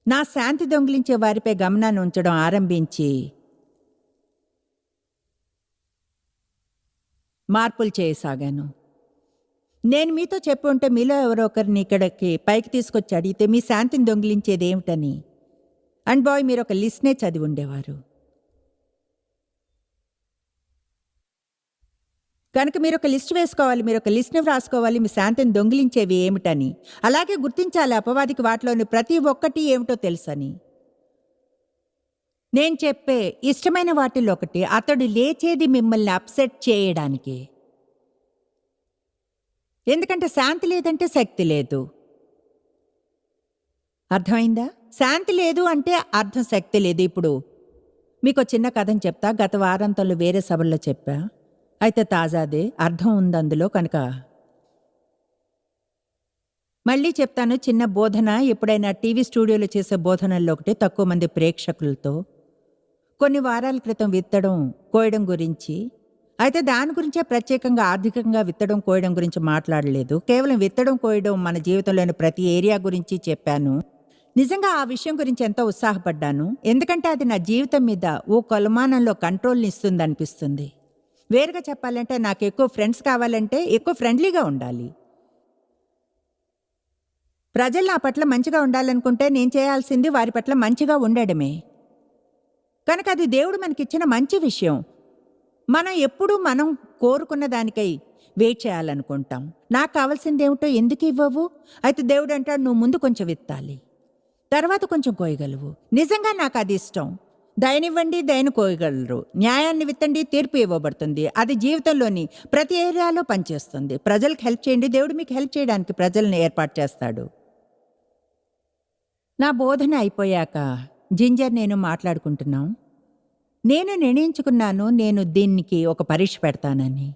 నా శాంతి దొంగిలించే వారిపై గమనాన్ని ఉంచడం ఆరంభించి మార్పులు చేయసాగాను. నేను మీతో చెప్పి ఉంటే మీలో ఎవరో ఒకరిని ఇక్కడికి పైకి తీసుకొచ్చి అడిగితే మీ శాంతిని దొంగిలించేది ఏమిటని, అండ్ బాయ్ మీరు ఒక లిస్ట్నే చదివి ఉండేవారు. కనుక మీరు ఒక లిస్ట్ వేసుకోవాలి, మీరు ఒక లిస్ట్ని వ్రాసుకోవాలి, మీ శాంతిని దొంగిలించేవి ఏమిటని. అలాగే గుర్తించాలి అపవాదికి వాటిలోని ప్రతి ఒక్కటి ఏమిటో తెలుసని. నేను చెప్పే ఇష్టమైన వాటిల్లో ఒకటి, అతడు లేచేది మిమ్మల్ని అప్సెట్ చేయడానికి. ఎందుకంటే శాంతి లేదంటే శక్తి లేదు. అర్థమైందా? శాంతి లేదు అంటే అర్థం శక్తి లేదు. ఇప్పుడు మీకు చిన్న కథని చెప్తా. గత వారాంతంలో వేరే సభల్లో చెప్పా, అయితే తాజాదే, అర్థం ఉంది అందులో కనుక మళ్ళీ చెప్తాను. చిన్న బోధన, ఎప్పుడైనా టీవీ స్టూడియోలో చేసే బోధనల్లో ఒకటి, తక్కువ మంది ప్రేక్షకులతో. కొన్ని వారాల క్రితం విత్తడం కోయడం గురించి. అయితే దాని గురించే ప్రత్యేకంగా ఆర్థికంగా విత్తడం కోయడం గురించి మాట్లాడలేదు. కేవలం విత్తడం కోయడం మన జీవితంలోని ప్రతి ఏరియా గురించి చెప్పాను. నిజంగా ఆ విషయం గురించి ఎంతో ఉత్సాహపడ్డాను, ఎందుకంటే అది నా జీవితం మీద ఓ కొలమానంలో కంట్రోల్ని ఇస్తుంది అనిపిస్తుంది. వేరుగా చెప్పాలంటే నాకు ఎక్కువ ఫ్రెండ్స్ కావాలంటే ఎక్కువ ఫ్రెండ్లీగా ఉండాలి. ప్రజలు నా పట్ల మంచిగా ఉండాలనుకుంటే నేను చేయాల్సింది వారి పట్ల మంచిగా ఉండడమే. కనుక అది దేవుడు మనకిచ్చిన మంచి విషయం. మనం ఎప్పుడూ మనం కోరుకున్న దానికై వెయిట్ చేయాలనుకుంటాం. నాకు కావాల్సింది ఏమిటో ఎందుకు ఇవ్వవు? అయితే దేవుడు అంటాడు, నువ్వు ముందు కొంచెం విత్తాలి, తర్వాత కొంచెం కోయగలవు. నిజంగా నాకు అది ఇష్టం. దయనివ్వండి, దయను కోయగలరు. న్యాయాన్ని విత్తండి, తీర్పు ఇవ్వబడుతుంది. అది జీవితంలోని ప్రతి ఏరియాలో పనిచేస్తుంది. ప్రజలకు హెల్ప్ చేయండి, దేవుడు మీకు హెల్ప్ చేయడానికి ప్రజల్ని ఏర్పాటు చేస్తాడు. నా బోధన అయిపోయాక జింజర్ నేను మాట్లాడుకుంటున్నాం. నేను నిర్ణయించుకున్నాను, నేను దీనికి ఒక పరీక్ష పెడతానని.